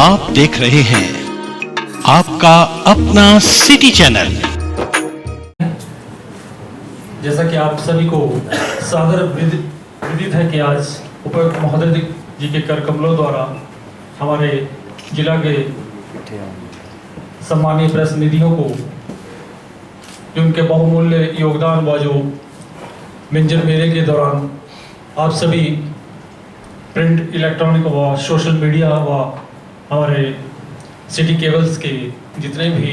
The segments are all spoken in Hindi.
आप देख रहे हैं आपका अपना सिटी चैनल। जैसा कि आप सभी को सादर विदित है कि आज उपायुक्त महोदय जी के कर कमलों द्वारा हमारे जिला के सम्मानीय प्रेस निधियों को उनके बहुमूल्य योगदान व जो मिंजर मेले के दौरान आप सभी प्रिंट, इलेक्ट्रॉनिक व सोशल मीडिया व हमारे सिटी केबल्स के जितने भी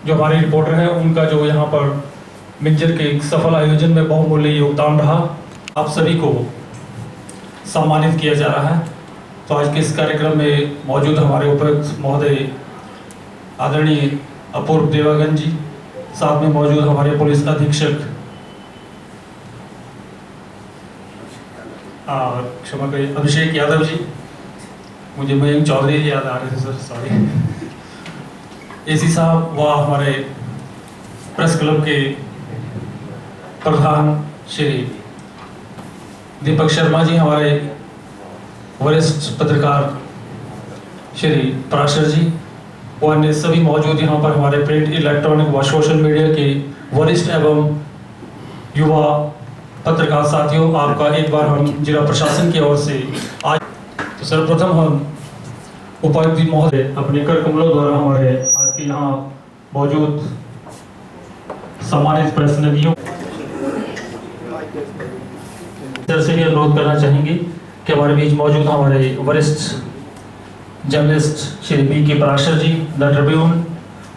जो हमारे रिपोर्टर हैं उनका जो यहाँ पर मिंजर के एक सफल आयोजन में बहुमूल्य योगदान रहा, आप सभी को सम्मानित किया जा रहा है। तो आज के इस कार्यक्रम में मौजूद हमारे उपायुक्त महोदय आदरणीय अपूर्व देवागन जी, साथ में मौजूद हमारे पुलिस अधीक्षक क्षमा करिए अभिषेक यादव जी, मुझे मयंक चौधरी याद आ रहे थे सर, सॉरी, एसी साहब व हमारे प्रेस क्लब के प्रधान श्री दीपक शर्मा जी, हमारे वरिष्ठ पत्रकार श्री पराशर जी व अन्य सभी मौजूद यहाँ पर हमारे प्रिंट, इलेक्ट्रॉनिक व सोशल मीडिया के वरिष्ठ एवं युवा पत्रकार साथियों, आपका एक बार हम जिला प्रशासन की ओर से आज तो सर्वप्रथम हम उपायुक्त महोदय अपने कर कमलों द्वारा हमारे आज के यहाँ मौजूद सम्मानित प्रेस निधियों से भी अनुरोध करना चाहेंगे कि हमारे बीच मौजूद हमारे वरिष्ठ जर्नलिस्ट श्री बी के पराशर जी, द ट्रिब्यून,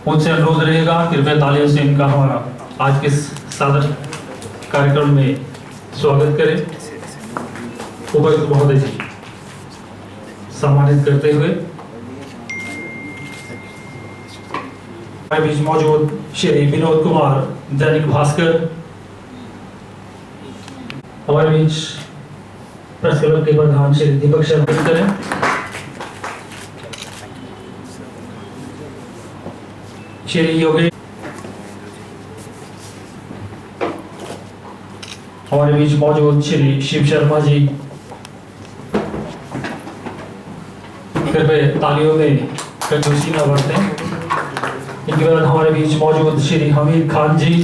उनसे अनुरोध रहेगा कृपया तालियों से इनका हमारा आज के सादर कार्यक्रम में स्वागत करें। उपायुक्त महोदय जी सम्मानित करते हुए हमारे बीच मौजूद श्री विनोद कुमार, दैनिक भास्कर, हमारे बीच प्रेस क्लब के प्रधान श्री दीपक शर्मा करें। श्री योगेश, हमारे बीच मौजूद श्री शिव शर्मा जी, कृपया तालियों में कंजूसी न बरतें। इनके बाद हमारे बीच मौजूद श्री हमीद खान जी,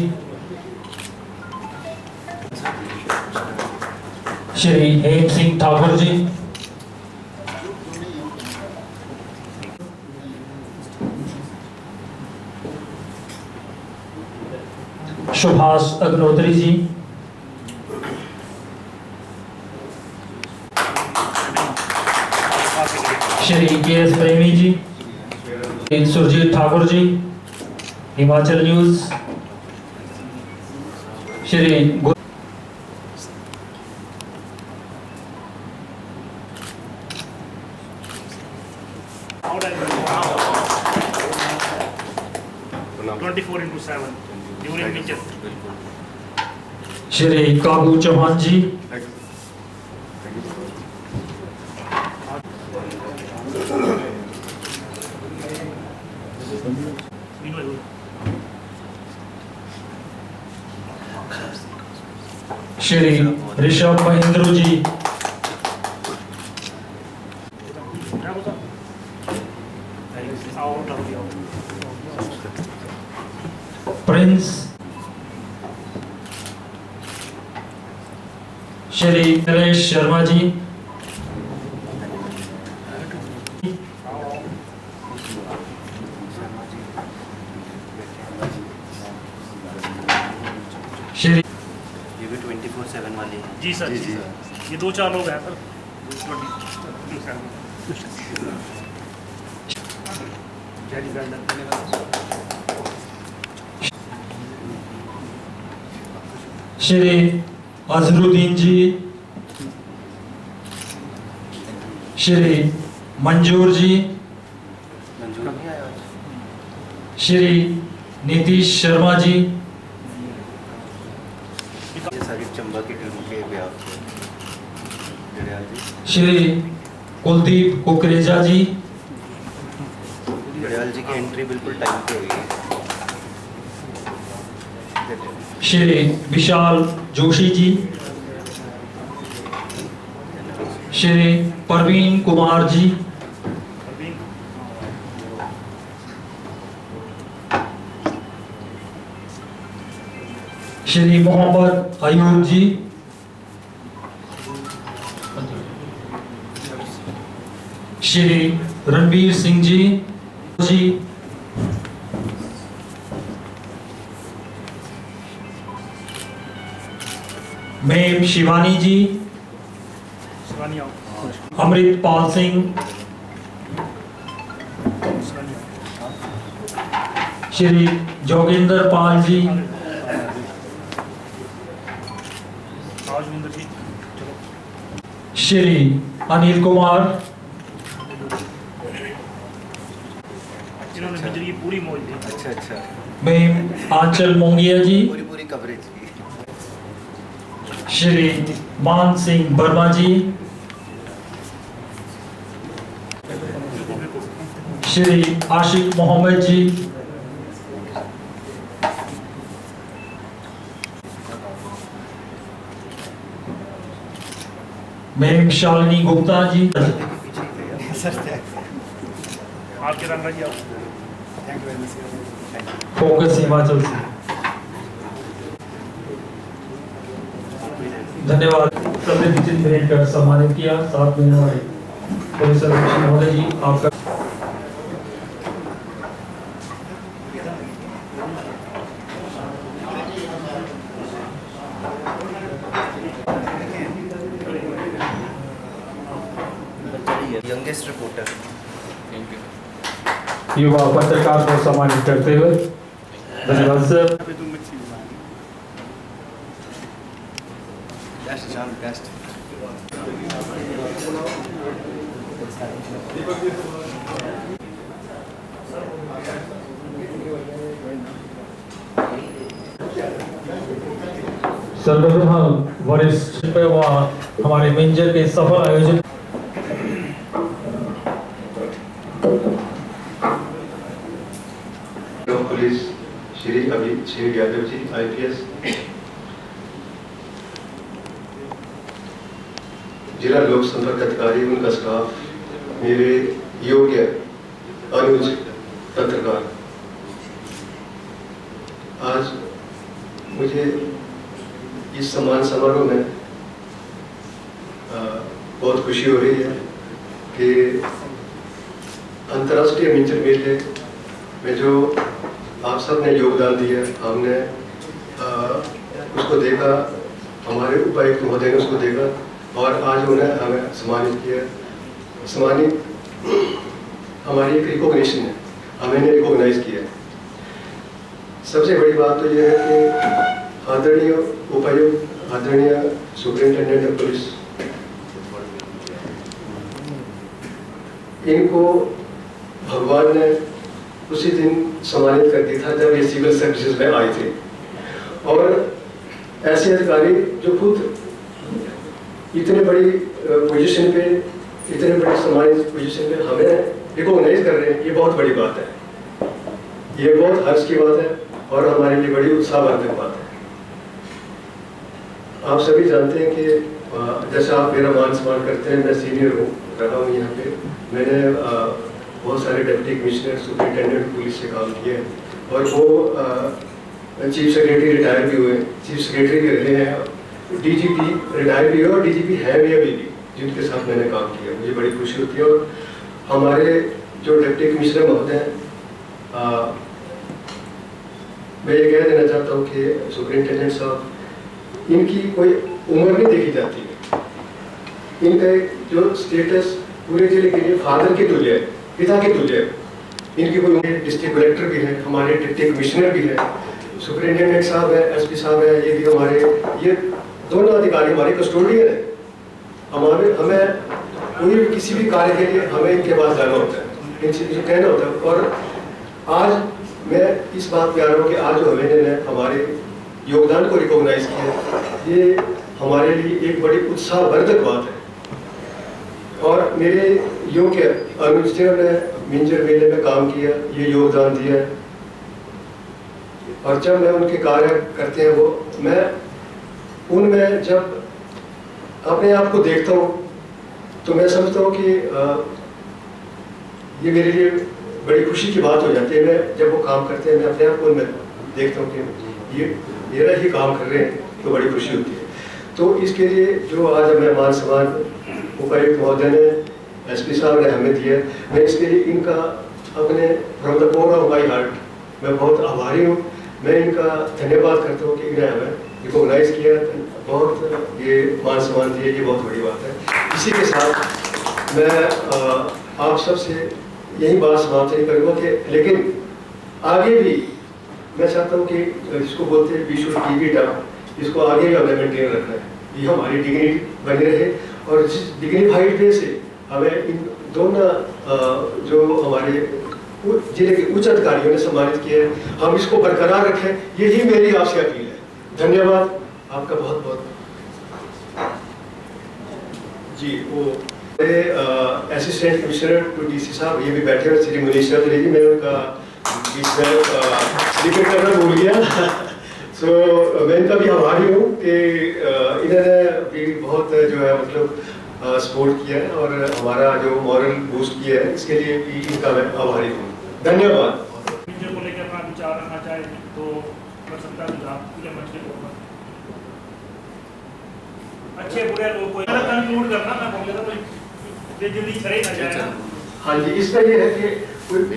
श्री हेम सिंह ठाकुर जी, सुभाष अग्नोत्री जी, श्री के एस प्रेमी जी, सुरजीत ठाकुर जी, हिमाचल न्यूज, श्री श्री काबू चौहान जी, श्री ऋषभ महेंद्र जी, प्रिंस, श्री नरेश शर्मा जी, श्री 24/7 वाली जी सर, जी ये 2-4 लोग हैं सर। श्री अजरुद्दीन जी, श्री मंजूर जी, श्री नीतीश शर्मा जी, चंबा की टीम के श्री कुलदीप कुकरेजा जी, जड़याल जी की एंट्री बिल्कुल टाइम पे हुई है। श्री विशाल जोशी जी, श्री परवीन कुमार जी, अरविंद श्री मोहम्मद अयूब जी, श्री रणवीर सिंह जी, मैम शिवानी जी, शिवानी आओ अमृतपाल सिंह, शिवानी आओ श्री जोगिंदर पाल जी, राजविंदर जी चलो श्री अनिल कुमार, जिन्होंने बिजली की पूरी मौज दी। अच्छा अच्छा, मैम आंचल मोंगिया जी, पूरी पूरी कवरेज की। श्री मान सिंह वर्मा जी, श्री आशिक मोहम्मद जी, मैम शालिनी गुप्ता जी, आपके रंगा जी आओ फोकस हिमाचल से। धन्यवाद। सबने विचित्र भेंट कर सम्मानित किया। साथ में हमारे पुलिस अधीक्षक महोदय जी, आपका यंगेस्ट रिपोर्टर युवा पत्रकार को सम्मानित करते हुए धन्यवाद सर। सर्वप्रथम वरिष्ठ व हमारे मेंजर के सफल आयोजन पुलिस श्री अभिषेक यादव जी IPS, जिला लोक संपर्क अधिकारी उनका स्टाफ, मेरे योग्य अनुज पत्रकार, आज मुझे इस सम्मान समारोह में बहुत खुशी हो रही है कि अंतर्राष्ट्रीय मिंजर मेले में जो आप सब ने योगदान दिया, हमने उसको देखा, हमारे उपायुक्त महोदय ने उसको देखा और आज उन्हें हमें सम्मानित किया। सम्मानित हमारी एक रिकॉग्निशन है, हमें रिकॉग्नाइज किया। सबसे बड़ी बात तो यह है कि आदरणीय उपायुक्त, आदरणीय सुपरिंटेंडेंट ऑफ पुलिस, इनको भगवान ने उसी दिन सम्मानित कर दिया था जब ये सिविल सर्विसेज में आए थे। और ऐसे अधिकारी जो खुद इतने बड़ी पोजीशन पे, इतने बड़ी सम्मानित पोजीशन पे हमें रिकॉग्नाइज कर रहे हैं, ये बहुत बड़ी बात है, ये बहुत हर्ष की बात है और हमारे लिए बड़ी उत्साहवर्धक बात है। आप सभी जानते हैं कि जैसा आप मेरा मान सम्मान करते हैं, मैं सीनियर रहा हूँ यहाँ पे। मैंने बहुत सारे डिप्टी कमिश्नर, सुपरिटेंडेंट पुलिस से काम किए हैं और वो चीफ सेक्रेटरी रिटायर भी हुए, चीफ सेक्रेटरी भी रहे हैं, DGP रिटायर भी हुए और DGP है भी अभी भी, जिनके साथ मैंने काम किया। मुझे बड़ी खुशी होती है। और हमारे जो डिप्टी कमिश्नर महोदय हैं, मैं ये कह देना चाहता हूँ कि सुपरिटेंडेंट साहब, इनकी कोई उम्र नहीं देखी जाती है। इनका जो स्टेटस पूरे जिले के लिए फादर के तुल्य है, पिता के तुल्य है। इनकी कोई डिस्ट्रिक्ट कलेक्टर भी है, हमारे डिप्टी कमिश्नर भी है, सुपरिटेंडेंट साहब है, SP साहब है, ये भी हमारे, ये दोनों अधिकारी हमारे कस्टोडियन है। हमें कोई भी किसी भी कार्य के लिए हमें इनके पास जाना होता है, इनसे कहना होता है। और आज मैं इस बात पे आ रहा हूँ कि आज जो हमने हमारे योगदान को रिकॉग्नाइज किया, ये हमारे लिए एक बड़ी उत्साहवर्धक बात है। और मेरे योग्य अनुज ने मिंजर मेले में काम किया, ये योगदान दिया है। और जब मैं उनके कार्य करते हैं, वो मैं उनमें जब अपने आप को देखता हूँ तो मैं समझता हूँ कि ये मेरे लिए बड़ी खुशी की बात हो जाती है। मैं जब वो काम करते हैं, मैं अपने आप को मैं देखता हूँ कि ये मेरा ही काम कर रहे हैं, तो बड़ी खुशी होती है। तो इसके लिए जो आज हमें मान सम्मान उपायुक्त महोदय ने, एसपी साहब ने हमें दिया, मैं इसके लिए इनका अपने from the core of my heart मैं बहुत आभारी हूँ। मैं इनका धन्यवाद करता हूँ कि इन्हें हमें रिकॉग्नाइज किया, बहुत ये मान सम्मान दिए, ये बहुत बड़ी बात है। इसी के साथ मैं आप सबसे यही बात समाप्त नहीं करूँगा कि लेकिन आगे भी मैं चाहता हूँ कि जिसको बोलते हैं we should keep it up, इसको आगे भी हमें मेंटेन रखना है, ये हमारी डिग्निटी बनी रहे। और जिस डिग्निफाइड वे से हमें इन दोनों जो हमारे जिले के उच्च अधिकारियों ने सम्मानित किया है, हम इसको बरकरार रखें, यही मेरी आपसे अपील है। धन्यवाद आपका बहुत बहुत। जी वो असिस्टेंट कमिश्नर टू डीसी साहब ये भी बैठे हैं, श्री मनीष चौधरी जी, मैं उनका जिक्र करना भूल गया। सो मैं इनका भी आभारी हूँ कि इन्होंने भी बहुत जो है मतलब सपोर्ट किया है और हमारा जो मॉरल बूस्ट किया है, इसके लिए भी इनका मैं आभारी हूँ। धन्यवाद। मिंजर को लेकर अपना विचार रखना चाहे तो कर सकता है सुझाव पूरे मंच के ऊपर। अच्छे बुरे लोग को कंक्लूड करना, मैं बोल रहा था तो जल्दी करे ना जाए। हाँ जी, इसका ये है कि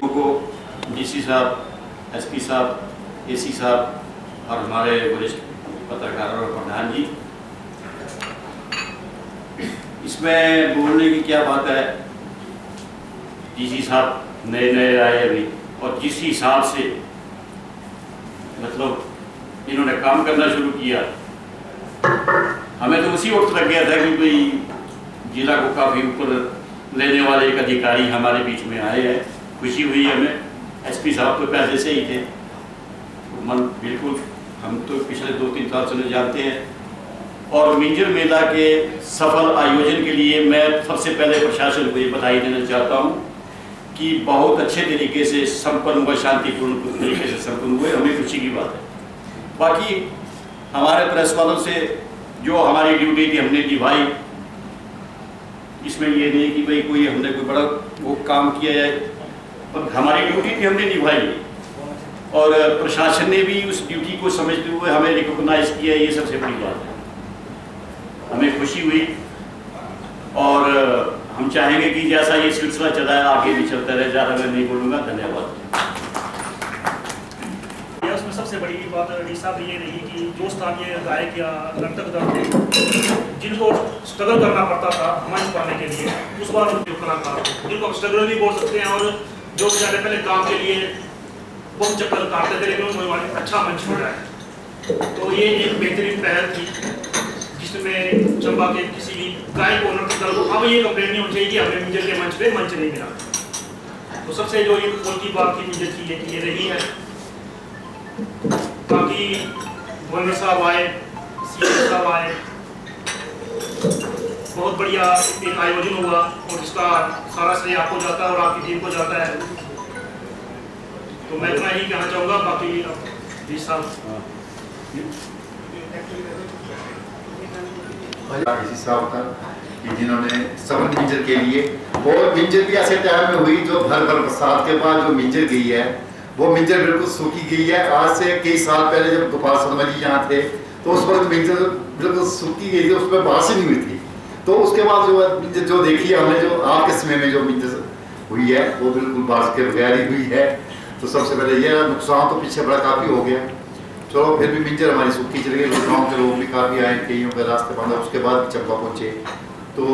को डीसी साहब, एसपी साहब, एसी साहब और हमारे वरिष्ठ पत्रकार और प्रधान जी, इसमें बोलने की क्या बात है। डीसी साहब नए नए आए अभी, और जिस हिसाब से मतलब इन्होंने काम करना शुरू किया, हमें तो उसी वक्त लग गया था कि भाई जिला को काफ़ी ऊपर लेने वाले एक अधिकारी हमारे बीच में आए हैं। खुशी हुई हमें। एसपी साहब तो पहले से ही थे, मन बिल्कुल हम तो पिछले 2-3 साल से जानते हैं। और मिंजर मेला के सफल आयोजन के लिए मैं सबसे पहले प्रशासन को ये बधाई देना चाहता हूँ कि बहुत अच्छे तरीके से संपन्न हुआ, शांतिपूर्ण तरीके से संपन्न हुए, हमें खुशी की बात है। बाकी हमारे प्रेस वालों से जो हमारी ड्यूटी थी हमने निभाई, इसमें ये नहीं कि भाई कोई हमने कोई बड़ा वो काम किया है, पर हमारी ड्यूटी थी हमने निभाई और प्रशासन ने भी उस ड्यूटी को समझते हुए हमें रिकॉग्नाइज किया, ये सबसे बड़ी बात है। हमें खुशी हुई और हम चाहेंगे कि जैसा ये सिलसिला चला है आगे भी चलता रहे। ज़्यादा मैं नहीं बोलूँगा। धन्यवाद। उसमें सबसे बड़ी बात डी साहब ये रही कि जो स्थानीय गायक या नर्तक दल थे जिनको स्ट्रगल करना पड़ता था मंच पाने के लिए, उस बार उनके कलाकार जिनको हम स्ट्रगल भी बोल सकते हैं, और जो बेचारे पहले काम के लिए बहुत चक्कर काटते थे लेकिन उन्होंने अच्छा मंच मिला है। तो ये एक बेहतरीन पहल थी जिसमें चंबा के किसी भी गायक और नर्तक दल को अब ये कंप्लेंट नहीं होनी चाहिए कि हमें मिंजर के मंच पे मंच नहीं मिला। तो सबसे जो ये की बात थी मिंजर की ये रही है। बाकी गवर्नर साहब आए, सीएम साहब आए, बहुत बढ़िया एक आयोजन हुआ और जिसका सारा श्रेय आपको जाता है और आपकी टीम को जाता है। तो मैं इतना ही कहना चाहूँगा। बाकी जी साहब इसी साहब का कि जिन्होंने सबन मिंजर के लिए, और मिंजर भी ऐसे टाइम में हुई जो भर बरसात के बाद जो मिंजर गई है वो मिंजर बिल्कुल सूखी गई है। आज से कई साल पहले जब गोपाल शर्मा जी यहाँ थे तो उस वक्त मिंजर बिल्कुल सूखी गई थी, उसमें बारिश नहीं हुई थी। तो उसके बाद जो मिंजर जो देखी है हमने, जो आज के समय में जो मिंजर हुई है वो बिल्कुल बारिश के बगैर ही हुई है। तो सबसे पहले यह नुकसान तो पीछे बड़ा काफ़ी हो गया। चलो फिर भी मिंजर हमारी सूखी चली गई, गाँव के लोग भी काफ़ी आए, कईयों के रास्ते बंद, उसके बाद भी चंबा पहुँचे। तो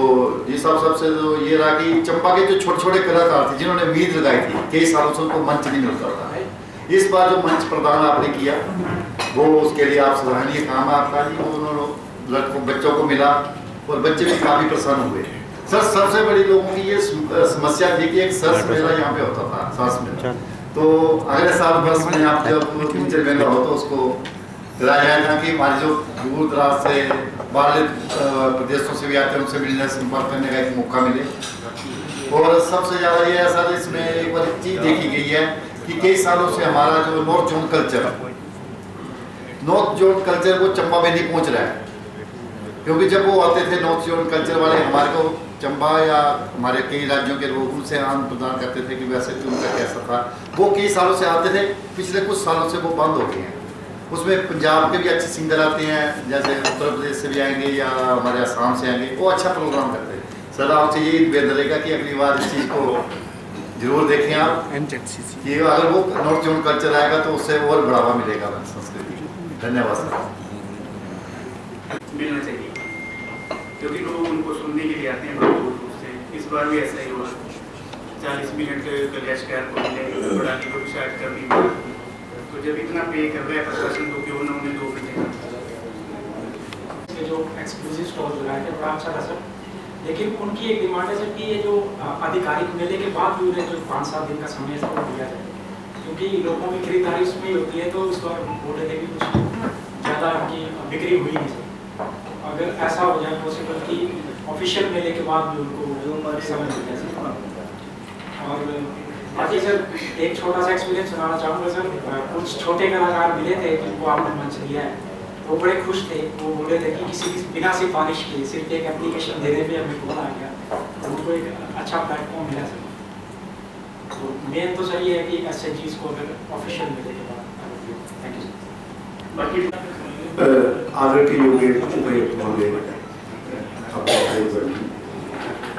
जी साहब सबसे तो ये रहा कि चंबा के जो छोटे छोटे कलाकार थे जिन्होंने उम्मीद लगाई थी, कई सालों से उनको मंच नहीं मिलता था, इस बार जो मंच प्रदान आपने किया वो उसके लिए आप सराहनीय काम है आपका जी। वो उन्होंने लड़कों बच्चों को मिला और बच्चे भी काफ़ी प्रसन्न हुए। सर सबसे बड़ी लोगों की ये समस्या थी कि एक सर्स मेला यहाँ पे होता था, सांस मेला, तो अगले साल बस में आप जब मिंजर मेला हो तो उसको कराया था कि हमारे जो दूर दराज से बाहर प्रदेशों से भी आते हैं उनसे मिलने संपर्क करने का एक मौका मिले। और सबसे ज़्यादा ये ऐसा इसमें एक बार चीज़ देखी गई है कि कई सालों से हमारा जो नॉर्थ जोन कल्चर वो चंबा में नहीं पहुंच रहा है, क्योंकि जब वो आते थे नॉर्थ जोन कल्चर वाले हमारे को चंबा या हमारे कई राज्यों के लोग उनसे आदान प्रदान करते थे कि वैसे कि उनका कैसा था, वो कई सालों से आते थे, पिछले कुछ सालों से वो बंद हो गए हैं। उसमें पंजाब के भी अच्छे सिंगर आते हैं, जैसे उत्तर प्रदेश से भी आएंगे या हमारे आसाम से आएंगे, वो अच्छा प्रोग्राम करते हैं। सर आपसे यही निवेदन रहेगा कि अगली बार इस चीज़ को जरूर देखें आप, कि अगर वो नॉर्थ जोन कल्चर आएगा तो उससे और बढ़ावा मिलेगा संस्कृति। धन्यवाद सर। मिलना चाहिए क्योंकि लोग उनको सुनने के लिए आते हैं बहुत दूर दूर से। इस बार भी ऐसा ही हुआ, 40 मिनट कलेश कैर को मिले, बढ़ाने को भी शायद कर दी। तो जब इतना पे कर रहे हैं प्रशासन तो क्यों ना उन्हें 2 महीने जो एक्सक्लूसिव स्टॉल लगाए थे बड़ा अच्छा था सर, लेकिन उनकी एक डिमांड है सर कि ये जो आधिकारिक मेले के बाद भी उन्हें जो 5-7 दिन का समय है वो दिया जाए, क्योंकि लोगों की खरीदारी उसमें होती है। तो इस बार बोल रहे थे कि कुछ ज़्यादा उनकी बिक्री हुई नहीं सर। अगर ऐसा हो जाए पॉसिबल कि ऑफिशियल मेले के बाद भी उनको समय मिल जाए। और बाकी सर एक छोटा सा एक्सपीरियंस सुनाना चाहूँगा सर। कुछ छोटे कलाकार मिले थे जिनको आपने मंच दिया है, वो बड़े खुश थे। वो बोल रहे थे कि किसी की बिना सिफारिश के सिर्फ एक एप्लीकेशन देने पे हमें कॉल आ गया, उनको एक अच्छा प्लेटफॉर्म मिला सर। तो मेन तो सही है कि ऐसे चीज़ को अगर ऑफिशियल मिले के बाद। Thank you sir. बाकी आदरणीय योगेश उपायुक्त महोदय,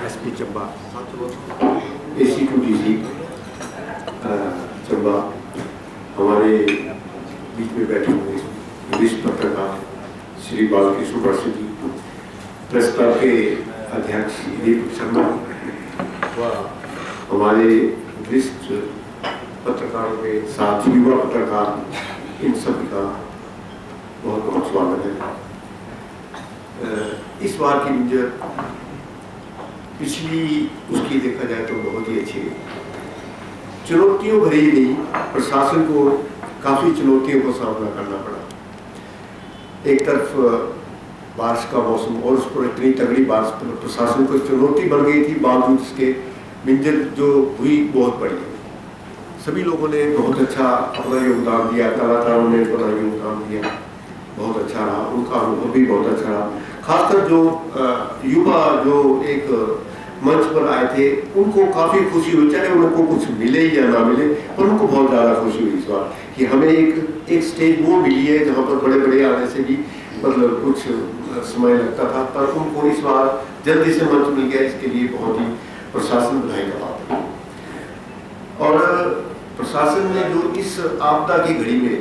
SP चंबा, AC2DC चंबा, हमारे बीच में बैठे हुए वरिष्ठ पत्रकार श्री बालकृष्ण वर्षी जी, प्रेस क्लब के अध्यक्ष दीपक शर्मा व हमारे वरिष्ठ पत्रकारों के साथ युवा पत्रकार, इन सभी का बहुत बहुत स्वागत है। इस बार की मिंजर पिछली उसकी देखा जाए तो बहुत ही अच्छी है। चुनौतियों भरी नहीं, प्रशासन को काफ़ी चुनौतियों का सामना करना पड़ा। एक तरफ बारिश का मौसम और उस पर इतनी तगड़ी बारिश पर प्रशासन को चुनौती बन गई थी, बावजूद इसके मिंजर जो हुई बहुत बड़ी। सभी लोगों ने बहुत अच्छा अपना योगदान दिया, कलाकारों ने अपना योगदान दिया, बहुत अच्छा रहा, उनका अनुभव भी बहुत अच्छा रहा। खासकर जो युवा जो एक मंच पर आए थे उनको काफ़ी खुशी हुई, चाहे उनको कुछ मिले या ना मिले, पर उनको बहुत ज़्यादा खुशी हुई इस बार कि हमें एक स्टेज वो मिली है जहाँ पर बड़े बड़े आने से भी मतलब कुछ समय लगता था, पर उनको इस बार जल्दी से मंच मिल गया। इसके लिए बहुत ही प्रशासन बधाई का बात है। और प्रशासन ने जो इस आपदा की घड़ी में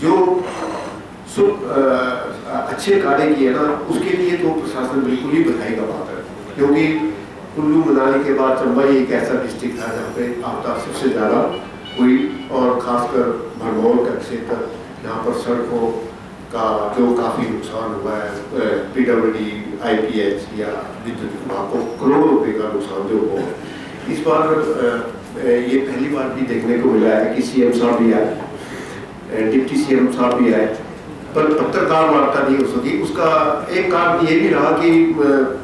जो अच्छे कार्य किए ना, उसके लिए तो प्रशासन बिल्कुल ही बधाई का बात है। क्योंकि कुल्लू मनाली के बाद चंबा ही एक ऐसा डिस्ट्रिक्ट था जहाँ पे आपदा सबसे ज़्यादा हुई, और ख़ासकर भरमौर का क्षेत्र जहाँ पर सड़कों का जो काफ़ी नुकसान हुआ है, PWD, IPH या विद्युत विभाग को करोड़ों रुपये का नुकसान जो हो, इस बार ये पहली बार भी देखने को मिला है कि CM साहब भी आए, डिप्टी CM साहब भी आए, पर पत्रकार वार्ता नहीं हो सकी। उसका एक कारण ये भी रहा कि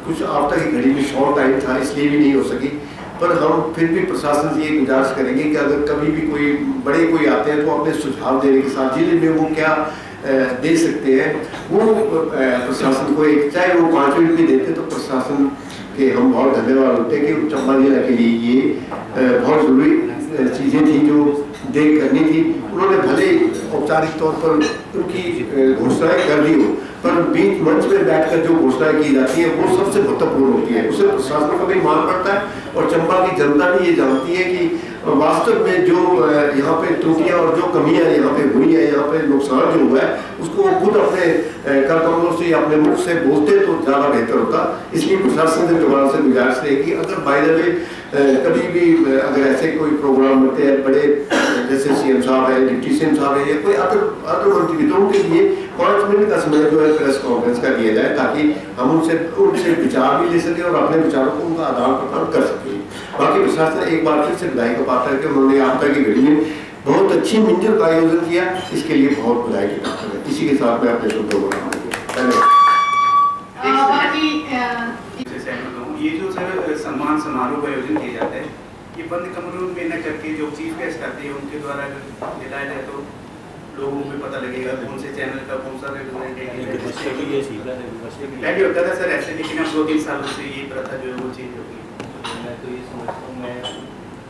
कुछ आपदा की घड़ी में शॉर्ट टाइम था, इसलिए भी नहीं हो सकी। पर हम फिर भी प्रशासन से ये गुजारिश करेंगे कि अगर कभी भी कोई बड़े कोई आते हैं तो अपने सुझाव देने के साथ जिले में वो क्या दे सकते हैं वो प्रशासन को एक, चाहे वो 5 मिनट भी देते तो प्रशासन के हम बहुत धन्यवाद होते हैं कि चंबा जिला के लिए ये बहुत ज़रूरी चीज़ें थी जो देख करनी थी। उन्होंने भले औपचारिक तौर पर उनकी घोषणाएं कर दी हो, पर बीच मंच में बैठकर जो घोषणाएं की जाती है वो सबसे महत्वपूर्ण होती है, उसे प्रशासन का भी मान पड़ता है। और चंबा की जनता भी ये जानती है कि वास्तव में जो यहाँ पे त्रुटियां और जो कमियां यहाँ पे हुई है, यहाँ पे नुकसान जो हुआ है, उसको वो खुद अपने करकमलों से अपने मुख से बोलते तो ज़्यादा बेहतर होता। इसलिए प्रशासन से दोबारा से गुजारिश है कि अगर बाय द वे कभी भी अगर ऐसे कोई प्रोग्राम होते हैं बड़े, जैसे CM साहब है, डिप्टी CM साहब है, या कोई अदर मंत्री, तो उनके लिए 5 मिनट का समय जो है प्रेस कॉन्फ्रेंस का दिया जाए, ताकि हम उनसे विचार भी ले सकें और अपने विचारों को उनका आदान प्रदान कर सकें। बाकी प्रशासन एक बार फिर से बधाई का पात्र है कि उन्होंने आपदा की घड़ी में बहुत अच्छी मिंजर का आयोजन किया, इसके लिए बहुत बधाई की पात्र है। इसी के साथ मैं अपने शब्दों को धन्यवाद। ये जो सर सम्मान समारोह का आयोजन किया जाता है, ये बंद कमरों में न करके जो चीफ गेस्ट आते हैं उनके द्वारा दिलाया जाए तो लोगों को भी पता लगेगा कौन से चैनल का कौन सा रेस्टोरेंट है। पहले होता था सर ऐसे, लेकिन अब 2-3 सालों से ये प्रथा जो है वो चेंज हो गई। मैं तो ये समझता हूँ,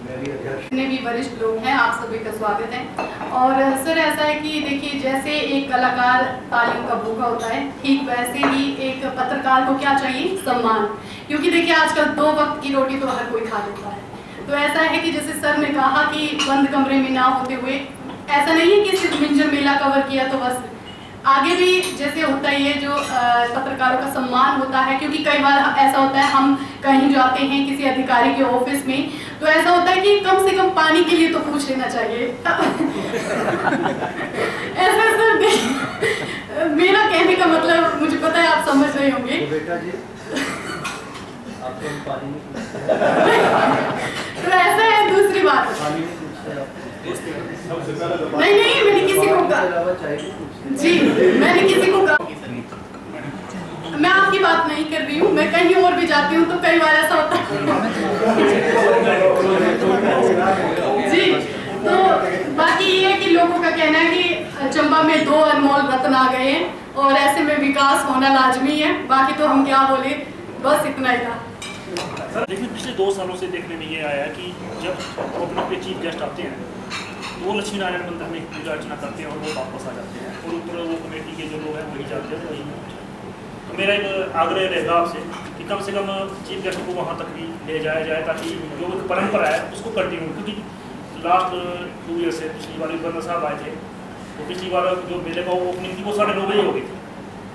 मैं भी अध्यक्ष जितने भी वरिष्ठ लोग हैं, आप सभी का स्वागत है। और सर ऐसा है कि देखिए, जैसे एक कलाकार तालीम का भूखा होता है, ठीक वैसे ही एक पत्रकार को क्या चाहिए? सम्मान। क्योंकि देखिए आजकल 2 वक्त की रोटी तो हर कोई खा लेता है। तो ऐसा है कि जैसे सर ने कहा कि बंद कमरे में ना होते हुए, ऐसा नहीं है कि सिर्फ मिंजर मेला कवर किया तो बस, आगे भी जैसे होता ही है जो पत्रकारों का सम्मान होता है। क्योंकि कई बार ऐसा होता है, हम कहीं जाते हैं किसी अधिकारी के ऑफिस में, तो ऐसा होता है कि कम से कम पानी के लिए तो पूछ लेना चाहिए। ऐसा सर मेरा कहने का मतलब, मुझे पता है आप समझ रहे होंगे। तो बेटा जी आप तो पानी नहीं पूछते हैं। तो ऐसा है। दूसरी बात, पानी नहीं पूछते आप। नहीं मैंने किसी को कहा जी, मैंने किसी को कहा, मैं आपकी बात नहीं कर रही हूँ, मैं कहीं और भी जाती हूँ तो कई बार ऐसा होता है जी। तो बाकी ये है कि लोगों का कहना है कि चंबा में 2 अनमोल रत्न आ गए हैं और ऐसे में विकास होना लाजमी है। बाकी तो हम क्या बोले, बस इतना ही था। लेकिन पिछले 2 सालों से देखने में ये आया कि जब ओपनिंग पे चीफ गेस्ट आते हैं तो वो लक्ष्मी नारायण मंदिर में पूजा अर्चना करते हैं और वो वापस आ जाते हैं, और ऊपर वो कमेटी के जो लोग हैं वही जाते हैं, वही पहुँचते हैं। तो मेरा एक आग्रह रहेगा आपसे कि कम से कम चीफ गेस्ट को वहाँ तक भी ले जाया जाए, ताकि जो एक परंपरा है उसको कंटिन्यू। क्योंकि लास्ट 2 ईयर से, पिछली बार गवर्नर साहब आए थे, तो पिछली बार जो मेले का ओपनिंग थी वो 9:30 बजे हो गई थी,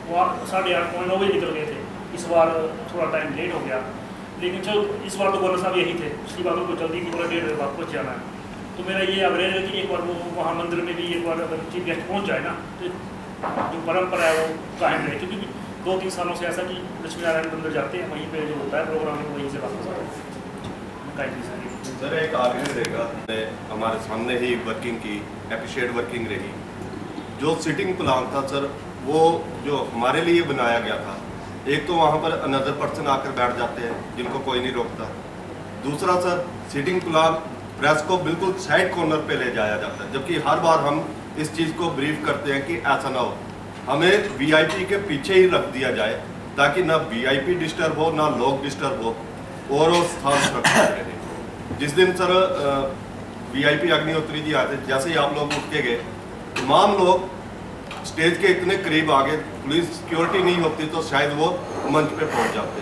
वो 8:30 9 बजे निकल गए थे। इस बार थोड़ा टाइम लेट हो गया, लेकिन चलो इस बार तो गवर्नर साहब यही थे, पिछली बार तो जल्दी थी, पूरा 1:30 बजे वापस जाना है। तो मेरा ये आग्रह है कि एक बार वो वहाँ मंदिर में भी एक बार अगर चीफ गेस्ट पहुँच जाए ना, तो जो परंपरा है वो कायम रहे। क्योंकि 2-3 सालों से ऐसा कि लक्ष्मी नारायण मंदिर जाते हैं, वहीं पे जो होता है प्रोग्राम वहीं से वापस आते हैं। सर एक आग्रह रहेगा, हमारे सामने ही वर्किंग की एप्रिशिएट वर्किंग रही। जो सिटिंग प्लान था सर, वो जो हमारे लिए बनाया गया था, एक तो वहाँ पर अनदर पर्सन आकर बैठ जाते हैं जिनको कोई नहीं रोकता। दूसरा सर, सिटिंग प्लान प्रेस को बिल्कुल साइड कॉर्नर पे ले जाया जाता है, जबकि हर बार हम इस चीज़ को ब्रीफ करते हैं कि ऐसा ना हो, हमें वीआईपी के पीछे ही रख दिया जाए, ताकि ना वीआईपी डिस्टर्ब हो ना लोग डिस्टर्ब हो, और वो स्थान सुरक्षित रहे। जिस दिन सर वीआईपी अग्निहोत्री जी आते, जैसे ही आप लोग उठ के गए, तमाम लोग स्टेज के इतने करीब आ गए, पुलिस सिक्योरिटी नहीं होती तो शायद वो मंच पे पहुंच जाते।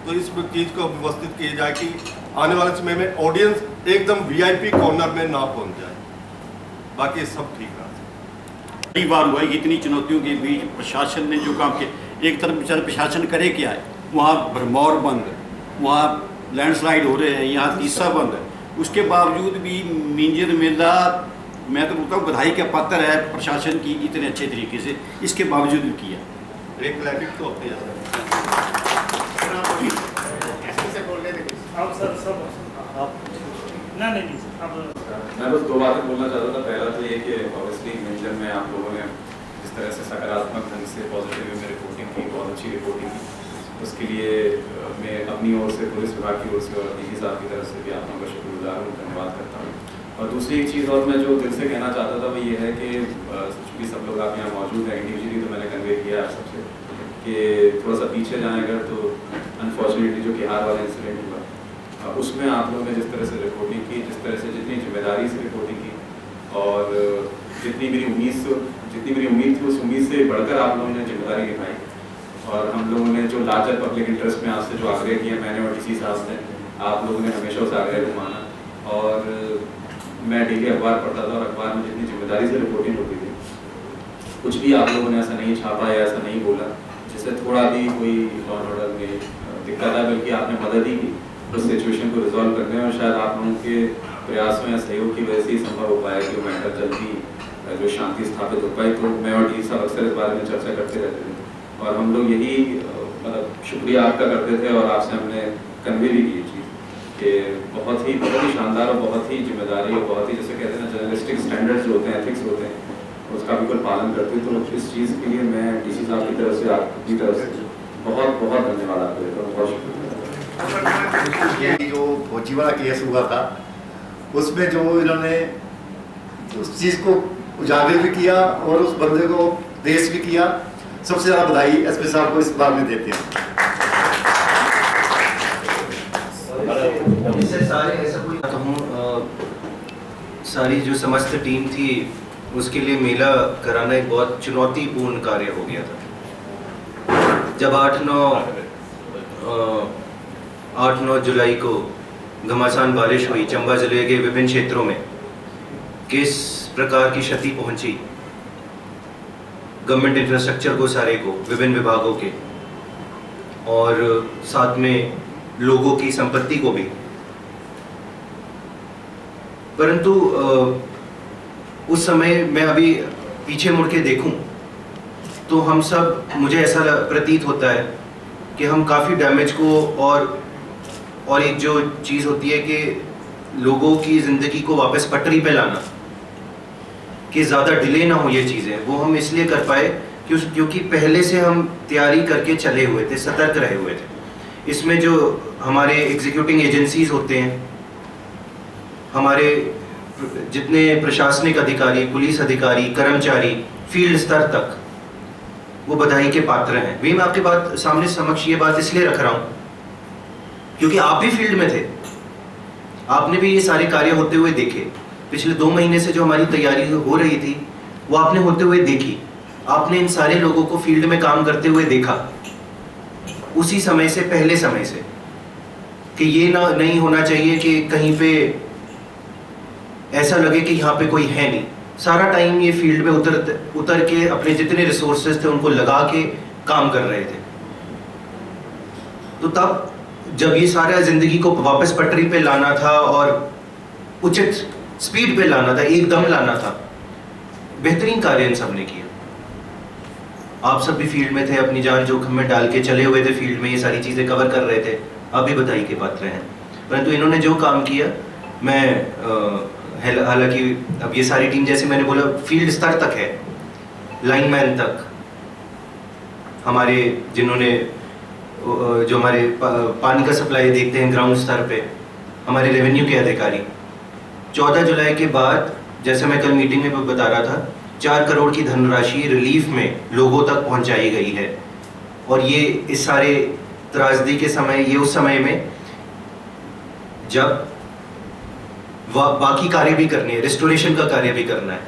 तो इस चीज़ को व्यवस्थित किया जाए कि आने वाले समय में ऑडियंस एकदम वीआईपी कॉर्नर में ना पहुंच जाए। बाकी सब ठीक रहा। कई बार हुआ है कि इतनी चुनौतियों के बीच प्रशासन ने जो काम किया, एक तरफ बेचारा प्रशासन करे क्या है, वहाँ भरमौर बंद, वहाँ लैंडस्लाइड हो रहे हैं, यहाँ तीसा बंद है, उसके बावजूद भी मिंजर मेला, मैं तो बोलता हूँ बधाई का पात्र है प्रशासन की, इतने अच्छे तरीके से इसके बावजूद भी किया। एक क्रेडिट तो होती है सर। अब सर सब आप नहीं अब मैं बस 2 बातें बोलना चाहता था। पहला तो ये कि ऑब्वियसली मिंजर में आप लोगों ने जिस तरह से सकारात्मक ढंग से पॉजिटिव वे में रिपोर्टिंग की, बहुत अच्छी रिपोर्टिंग की, उसके लिए मैं अपनी ओर से, पुलिस विभाग की ओर से और डीजी साहब की तरफ से भी आप लोगों का शुक्रगुजार हूँ, धन्यवाद करता हूँ। और दूसरी एक चीज़ और मैं जो दिल से कहना चाहता था वो ये है कि चूँकि सब लोग आप यहाँ मौजूद हैं, इंडिविजुअली तो मैंने कन्वे किया आप सबसे कि थोड़ा सा पीछे जाएँ अगर, तो अनफॉर्चुनेटली जो बिहार वाला इंसिडेंट हुआ उसमें आप लोगों ने जिस तरह से रिपोर्टिंग की, जिस तरह से जितनी जिम्मेदारी से रिपोर्टिंग की, और जितनी मेरी उम्मीद थी उस उम्मीद से बढ़कर आप लोगों ने जिम्मेदारी निभाई। और हम लोगों ने जो लार्जर पब्लिक इंटरेस्ट में आपसे जो आग्रह किया, मैंने और डीसी साहब ने, आप लोगों ने हमेशा उस आग्रह को माना। और मैं डेली अखबार पढ़ता था और अखबार में जितनी जिम्मेदारी से रिपोर्टिंग होती थी, कुछ भी आप लोगों ने ऐसा नहीं छापा या ऐसा नहीं बोला जिससे थोड़ा भी कोई लॉ एंड ऑर्डर में दिक्कत है, बल्कि आपने मदद ही की उस सिचुएशन को रिजॉल्व करने में। और शायद आप लोगों के प्रयासों या सहयोग की वजह से ही संभव हो पाया कि वो मैटर जल्दी जो शांति स्थापित हो पाई। तो मैं और डी साहब अक्सर इस बारे में चर्चा करते रहते थे, और हम लोग यही मतलब शुक्रिया आपका करते थे, और आपसे हमने कन्वे भी की चीज़ कि बहुत ही शानदार और बहुत ही जिम्मेदारी और बहुत ही, जैसे कहते हैं ना, जर्नलिस्टिक स्टैंडर्ड्स जो होते हैं, एथिक्स होते हैं, उसका बिल्कुल पालन करते हैं। तो इस चीज़ के लिए मैं डीसी साहब की तरफ से, आपकी तरफ से बहुत बहुत धन्यवाद आपको देता हूँ। बहुत शुक्रिया। जो फौजी वाला केस हुआ था, उसमें जो इन्होंने उस चीज़ को उजागर भी किया और उस बंदे को पेश भी किया। सबसे ज़्यादा बधाई एसपी साहब को इस बार में देते हैं। इससे सारे ऐसा कोई कहूँ, सारी जो समस्त टीम थी उसके लिए मेला कराना एक बहुत चुनौतीपूर्ण कार्य हो गया था। जब 8-9 जुलाई को घमासान बारिश हुई, चंबा जिले के विभिन्न क्षेत्रों में किस प्रकार की क्षति पहुंची गवर्नमेंट इंफ्रास्ट्रक्चर को, सारे को, विभिन्न विभागों के, और साथ में लोगों की संपत्ति को भी। परंतु उस समय मैं अभी पीछे मुड़ के देखूं तो हम सब, मुझे ऐसा प्रतीत होता है कि हम काफ़ी डैमेज को और एक जो चीज़ होती है कि लोगों की ज़िंदगी को वापस पटरी पे लाना, कि ज़्यादा डिले ना हो ये चीज़ें, वो हम इसलिए कर पाए क्योंकि पहले से हम तैयारी करके चले हुए थे, सतर्क रहे हुए थे। इसमें जो हमारे एग्जीक्यूटिंग एजेंसीज होते हैं, हमारे जितने प्रशासनिक अधिकारी, पुलिस अधिकारी, कर्मचारी, फील्ड स्तर तक, वो बधाई के पात्र हैं। भी मैं आपके बात सामने समक्ष ये बात इसलिए रख रहा हूँ क्योंकि आप भी फील्ड में थे, आपने भी ये सारे कार्य होते हुए देखे। पिछले 2 महीने से जो हमारी तैयारी हो रही थी वो आपने होते हुए देखी। आपने इन सारे लोगों को फील्ड में काम करते हुए देखा, उसी समय से, पहले समय से, कि ये ना नहीं होना चाहिए कि कहीं पे ऐसा लगे कि यहाँ पे कोई है नहीं। सारा टाइम ये फील्ड में उतर के अपने जितने रिसोर्सेज थे उनको लगा के काम कर रहे थे। तो तब जब ये सारा जिंदगी को वापस पटरी पे लाना था और उचित स्पीड पे लाना था, एकदम लाना था, बेहतरीन कार्य इन सब ने किया। आप सब भी फील्ड में थे, अपनी जान जोखिम में डाल के चले हुए थे फील्ड में, ये सारी चीजें कवर कर रहे थे, आप भी बधाई के पात्र हैं। परंतु इन्होंने जो काम किया, मैं हालांकि अब ये सारी टीम, जैसे मैंने बोला, फील्ड स्तर तक है, लाइनमैन तक, हमारे जिन्होंने जो हमारे पानी का सप्लाई देखते हैं ग्राउंड स्तर पे, हमारे रेवेन्यू के अधिकारी। 14 जुलाई के बाद, जैसे मैं कल मीटिंग में बता रहा था, 4 करोड़ की धनराशि रिलीफ में लोगों तक पहुंचाई गई है। और ये इस सारे त्रासदी के समय, ये उस समय में जब बाकी कार्य भी करने हैं, रिस्टोरेशन का कार्य भी करना है,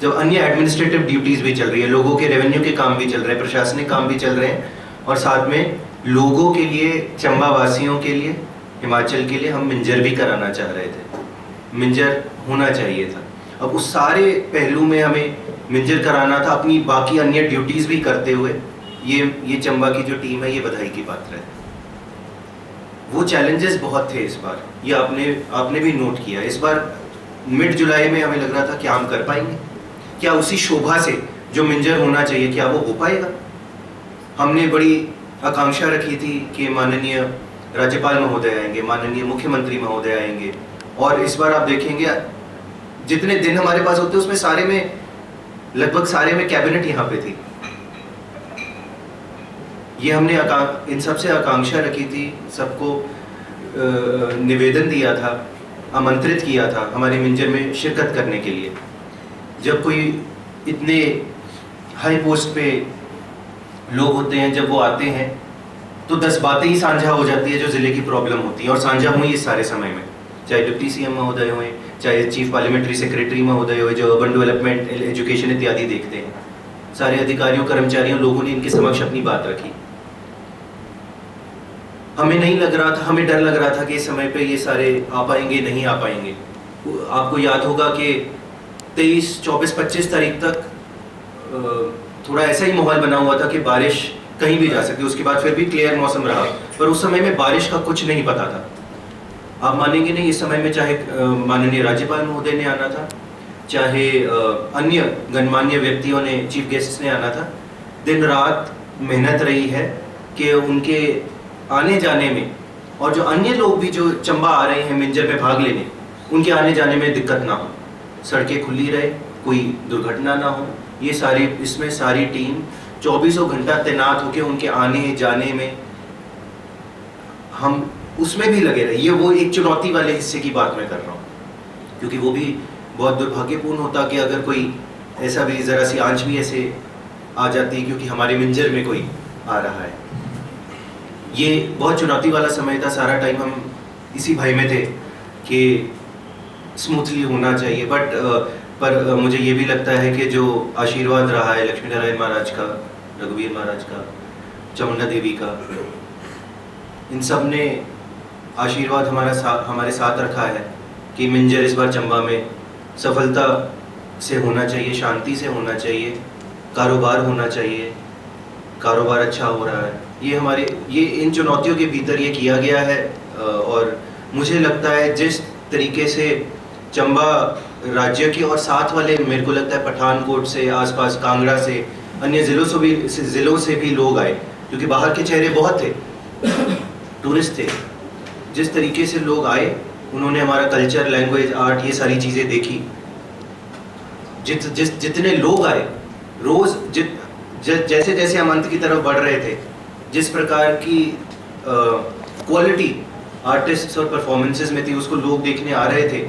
जब अन्य एडमिनिस्ट्रेटिव ड्यूटीज भी चल रही है, लोगों के रेवेन्यू के काम भी चल रहे हैं, प्रशासनिक काम भी चल रहे हैं, और साथ में लोगों के लिए, चंबा वासियों के लिए, हिमाचल के लिए हम मिंजर भी कराना चाह रहे थे। मिंजर होना चाहिए था। अब उस सारे पहलू में हमें मिंजर कराना था, अपनी बाकी अन्य ड्यूटीज भी करते हुए। ये चंबा की जो टीम है, ये बधाई की पात्र है। वो चैलेंजेस बहुत थे इस बार, ये आपने भी नोट किया। इस बार मिड जुलाई में हमें लग रहा था क्या हम कर पाएंगे, क्या उसी शोभा से जो मिंजर होना चाहिए क्या वो हो पाएगा। हमने बड़ी आकांक्षा रखी थी कि माननीय राज्यपाल महोदय आएंगे, माननीय मुख्यमंत्री महोदय आएंगे, और इस बार आप देखेंगे जितने दिन हमारे पास होते उसमें सारे में, लगभग सारे में कैबिनेट यहाँ पे थी। ये हमने इन सबसे आकांक्षा रखी थी, सबको निवेदन दिया था, आमंत्रित किया था हमारे मिंजर में शिरकत करने के लिए। जब कोई इतने हाई पोस्ट पे लोग होते हैं, जब वो आते हैं तो 10 बातें ही साझा हो जाती है जो ज़िले की प्रॉब्लम होती है, और साझा हुई इस सारे समय में, चाहे डिप्टी सीएम महोदय हुए, चाहे चीफ पार्लियामेंट्री सेक्रेटरी महोदय हुए जो अर्बन डेवलपमेंट, एजुकेशन इत्यादि देखते हैं, सारे अधिकारियों, कर्मचारियों, लोगों ने इनके समक्ष अपनी बात रखी। हमें नहीं लग रहा था, हमें डर लग रहा था कि इस समय पे ये सारे आ पाएंगे, नहीं आ पाएंगे। आपको याद होगा कि 23, 24, 25 तारीख तक थोड़ा ऐसा ही माहौल बना हुआ था कि बारिश कहीं भी जा सकती, उसके बाद फिर भी क्लियर मौसम रहा, पर उस समय में बारिश का कुछ नहीं पता था। आप मानेंगे नहीं, इस समय में चाहे माननीय राज्यपाल महोदय ने आना था, चाहे अन्य गणमान्य व्यक्तियों ने, चीफ गेस्ट ने आना था, दिन रात मेहनत रही है कि उनके आने जाने में, और जो अन्य लोग भी जो चंबा आ रहे हैं मिंजर में भाग लेने, उनके आने जाने में दिक्कत ना हो, सड़कें खुली रहे, कोई दुर्घटना ना हो। ये सारी, इसमें सारी टीम 24 घंटा तैनात होकर उनके आने जाने में हम उसमें भी लगे रहे। ये वो एक चुनौती वाले हिस्से की बात मैं कर रहा हूँ, क्योंकि वो भी बहुत दुर्भाग्यपूर्ण होता कि अगर कोई ऐसा भी ज़रा सी आंच भी ऐसे आ जाती है क्योंकि हमारे मिंजर में कोई आ रहा है। ये बहुत चुनौती वाला समय था, सारा टाइम हम इसी भय में थे कि स्मूथली होना चाहिए, पर मुझे ये भी लगता है कि जो आशीर्वाद रहा है लक्ष्मी नारायण महाराज का, रघुवीर महाराज का, चामुंडा देवी का, इन सब ने आशीर्वाद हमारे साथ रखा है कि मिंजर इस बार चंबा में सफलता से होना चाहिए, शांति से होना चाहिए, कारोबार होना चाहिए, कारोबार अच्छा हो रहा है। ये इन चुनौतियों के भीतर ये किया गया है। और मुझे लगता है जिस तरीके से चंबा राज्य के और साथ वाले, मेरे को लगता है पठानकोट से, आसपास कांगड़ा से, अन्य ज़िलों से भी लोग आए, क्योंकि बाहर के चेहरे बहुत थे, टूरिस्ट थे। जिस तरीके से लोग आए, उन्होंने हमारा कल्चर, लैंग्वेज, आर्ट, ये सारी चीज़ें देखी। जितने लोग आए, रोज़ जैसे जैसे हम अंत की तरफ बढ़ रहे थे, जिस प्रकार की क्वालिटी आर्टिस्ट्स और परफॉर्मेंसेस में थी, उसको लोग देखने आ रहे थे,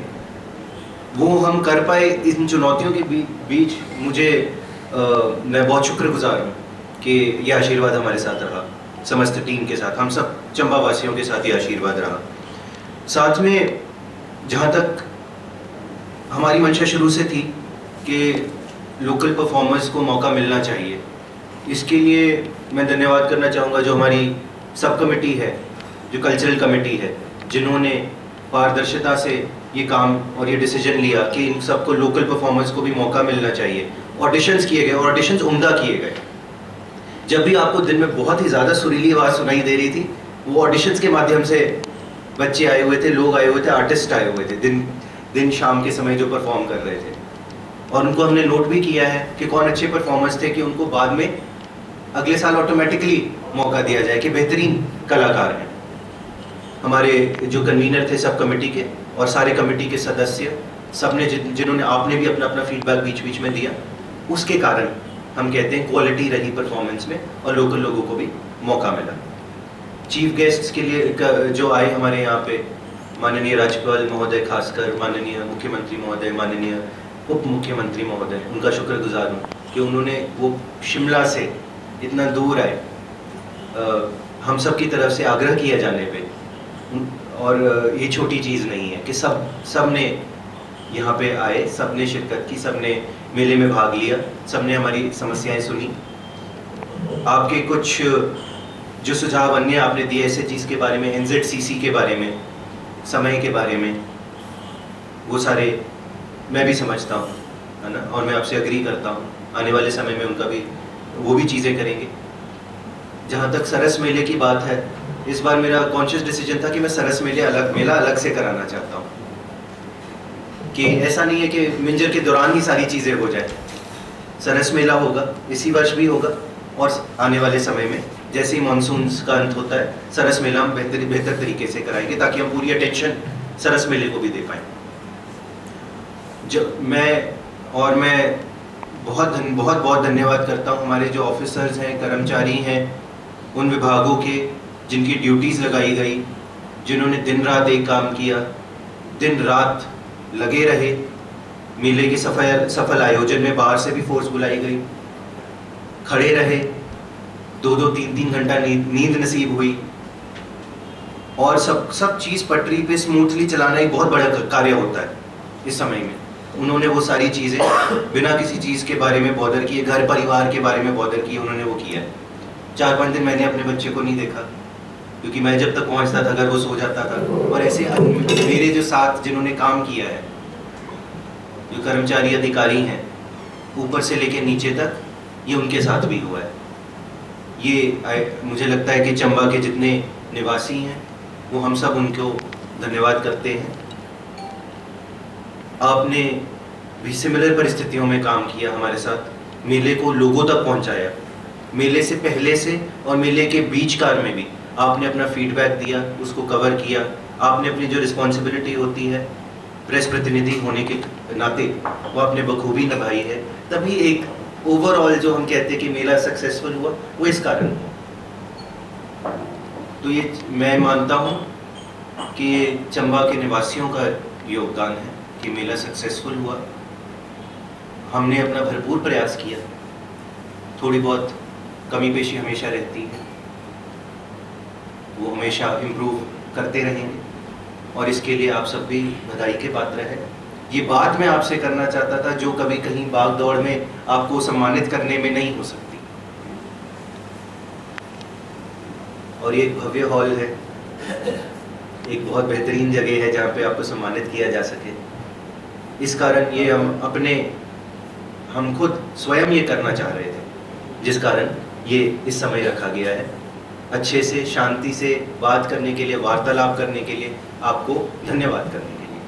वो हम कर पाए। इन चुनौतियों के बीच मैं बहुत शुक्रगुजार हूँ कि ये आशीर्वाद हमारे साथ रहा, समस्त टीम के साथ, हम सब चंबा वासियों के साथ ये आशीर्वाद रहा। साथ में जहाँ तक हमारी मंशा शुरू से थी कि लोकल परफॉर्मर्स को मौका मिलना चाहिए, इसके लिए मैं धन्यवाद करना चाहूँगा जो हमारी सब कमेटी है, जो कल्चरल कमेटी है, जिन्होंने पारदर्शिता से ये काम और ये डिसीजन लिया कि इन सबको, लोकल परफॉर्मर्स को भी मौका मिलना चाहिए। ऑडिशंस किए गए, ऑडिशंस उम्दा किए गए। जब भी आपको दिन में बहुत ही ज़्यादा सुरीली आवाज़ सुनाई दे रही थी, वो ऑडिशंस के माध्यम से बच्चे आए हुए थे, लोग आए हुए थे, आर्टिस्ट आए हुए थे, दिन शाम के समय जो परफॉर्म कर रहे थे। और उनको हमने नोट भी किया है कि कौन अच्छे परफॉर्मर्स थे, कि उनको बाद में अगले साल ऑटोमेटिकली मौका दिया जाए कि बेहतरीन कलाकार हैं। हमारे जो कन्वीनर थे सब कमेटी के और सारे कमेटी के सदस्य, सब ने जिन्होंने, आपने भी अपना फीडबैक बीच बीच में दिया, उसके कारण हम कहते हैं क्वालिटी रही परफॉर्मेंस में और लोकल लोगों को भी मौका मिला। चीफ गेस्ट्स के लिए जो आए हमारे यहाँ पे, माननीय राज्यपाल महोदय, खासकर माननीय मुख्यमंत्री महोदय, माननीय उप मुख्यमंत्री महोदय, उनका शुक्रगुजार हूँ कि उन्होंने वो शिमला से इतना दूर आए, हम सब की तरफ से आग्रह किया जाने पे, और ये छोटी चीज़ नहीं है कि सब ने यहाँ पे आए, सब ने शिरकत की, सब ने मेले में भाग लिया, सब ने हमारी समस्याएं सुनी। आपके कुछ जो सुझाव अन्य आपने दिए ऐसे चीज़ के बारे में, NZCC के बारे में, समय के बारे में, वो सारे मैं भी समझता हूँ, है ना, और मैं आपसे अग्री करता हूँ। आने वाले समय में उनका भी, वो भी चीज़ें करेंगे। जहाँ तक सरस मेले की बात है, इस बार मेरा कॉन्शियस डिसीजन था कि मैं सरस मेला अलग से कराना चाहता हूँ, कि ऐसा नहीं है कि मिंजर के दौरान ही सारी चीज़ें हो जाए। सरस मेला होगा, इसी वर्ष भी होगा, और आने वाले समय में जैसे ही मानसून का अंत होता है, सरस मेला हम बेहतर तरीके से कराएंगे, ताकि हम पूरी अटेंशन सरस मेले को भी दे पाएँ। मैं बहुत धन्यवाद करता हूँ हमारे जो ऑफिसर्स हैं, कर्मचारी हैं, उन विभागों के जिनकी ड्यूटीज़ लगाई गई, जिन्होंने दिन रात एक काम किया, दिन रात लगे रहे। मेले के सफल आयोजन में बाहर से भी फोर्स बुलाई गई, खड़े रहे, 2-2, 3-3 घंटा नींद नसीब हुई, और सब चीज़ पटरी पे स्मूथली चलाना एक बहुत बड़ा कार्य होता है इस समय में। उन्होंने वो सारी चीज़ें बिना किसी चीज़ के बारे में बॉदर किए, घर परिवार के बारे में बॉदर किए, उन्होंने वो किया। 4-5 दिन मैंने अपने बच्चे को नहीं देखा, क्योंकि मैं जब तक पहुंचता था घर वो सो जाता था। और ऐसे मेरे जो साथ जिन्होंने काम किया है, जो कर्मचारी अधिकारी हैं, ऊपर से लेकर नीचे तक, ये उनके साथ भी हुआ है। ये मुझे लगता है कि चंबा के जितने निवासी हैं, वो हम सब उनको धन्यवाद करते हैं। आपने भी सिमिलर परिस्थितियों में काम किया हमारे साथ, मेले को लोगों तक पहुंचाया। मेले से पहले से और मेले के बीच कार में भी आपने अपना फीडबैक दिया, उसको कवर किया। आपने अपनी जो रिस्पॉन्सिबिलिटी होती है प्रेस प्रतिनिधि होने के नाते, वो आपने बखूबी निभाई है। तभी एक ओवरऑल जो हम कहते हैं कि मेला सक्सेसफुल हुआ, वो इस कारण हुआ। तो ये मैं मानता हूँ कि ये चंबा के निवासियों का योगदान है कि मेला सक्सेसफुल हुआ। हमने अपना भरपूर प्रयास किया। थोड़ी बहुत कमी पेशी हमेशा रहती है, वो हमेशा इम्प्रूव करते रहेंगे और इसके लिए आप सब भी बधाई के पात्र हैं। ये बात मैं आपसे करना चाहता था जो कभी कहीं भाग दौड़ में आपको सम्मानित करने में नहीं हो सकती। और ये एक भव्य हॉल है, एक बहुत बेहतरीन जगह है जहाँ पे आपको सम्मानित किया जा सके। इस कारण ये हम खुद स्वयं ये करना चाह रहे थे, जिस कारण ये इस समय रखा गया है। अच्छे से शांति से बात करने के लिए, वार्तालाप करने के लिए, आपको धन्यवाद करने के लिए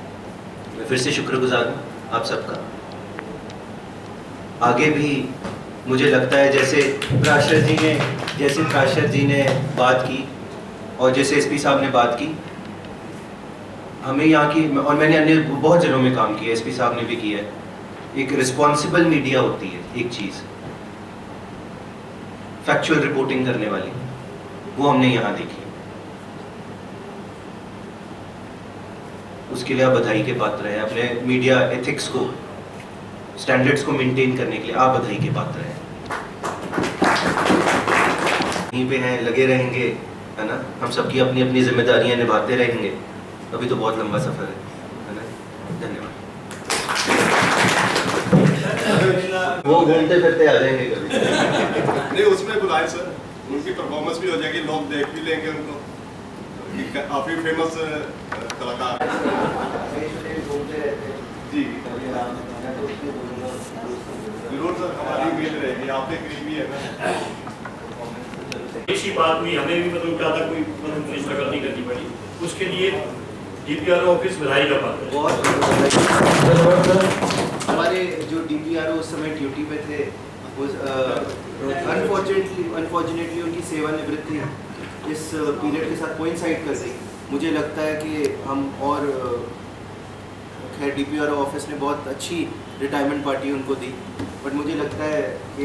मैं फिर से शुक्रगुजार हूँ आप सबका। आगे भी मुझे लगता है जैसे प्राशर जी ने बात की और जैसे एसपी साहब ने बात की, हमें यहाँ की, और मैंने अन्य बहुत जगहों में काम किया, एसपी साहब ने भी किया है, एक रिस्पॉन्सिबल मीडिया होती है, एक चीज़ फैक्चुअल रिपोर्टिंग करने वाली, वो हमने यहाँ देखी। उसके लिए आप बधाई के पात्र हैं। अपने मीडिया एथिक्स को, स्टैंडर्ड्स को मेंटेन करने के लिए आप बधाई के पात्र हैं। यहीं पे हैं, लगे रहेंगे, है ना। हम सबकी अपनी अपनी जिम्मेदारियां निभाते रहेंगे। अभी तो बहुत लंबा सफर है ना। धन्यवाद। वो घूमते फिरते आ जाएंगे कभी। नहीं, उसमें बुलाए सर, उनकी परफॉर्मेंस भी हो जाएगी, लोग देख भी लेंगे उनको। काफी फेमस कलाकार जी। जरूर सर, हमारी उम्मीद रहेगी, आपके करीब भी है ना। ऐसी बात हुई, हमें भी मतलब ज़्यादा कोई मतलब स्ट्रगल नहीं करनी पड़ी। उसके लिए डीपीआरओ ऑफिस बधाई का पात्र। हमारे जो डीपीआरओ उस समय ड्यूटी पे थे, अनफॉर्चुनेटली उनकी सेवानिवृत्ति इस पीरियड के साथ कोइंसाइड कर गई। मुझे लगता है कि हम और खैर डीपीआरओ ऑफिस ने बहुत अच्छी रिटायरमेंट पार्टी उनको दी, बट मुझे लगता है कि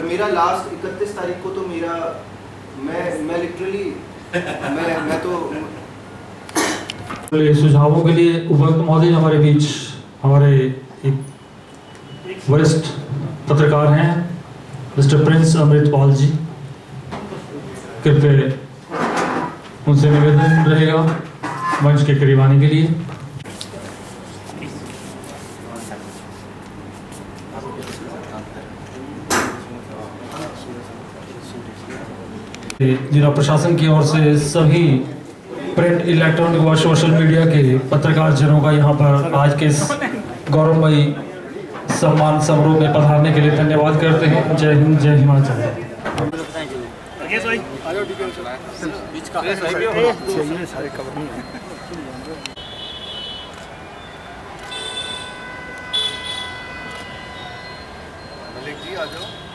मेरा लास्ट 31 तारीख को तो मैं लिटरली मैं तो सुझावों के लिए उपायुक्त महोदय हमारे बीच हमारे एक वरिष्ठ पत्रकार हैं मिस्टर प्रिंस अमृतपाल जी। कृपया उनसे निवेदन रहेगा मंच के करीब आने के लिए। जिला प्रशासन की ओर से सभी प्रिंट, इलेक्ट्रॉनिक व सोशल मीडिया के पत्रकार जनों का यहाँ पर आज के इस गौरवमयी सम्मान समारोह में पधारने के लिए धन्यवाद करते हैं। जय हिंद, जय हिमाचल। मलिक जी आ जाओ।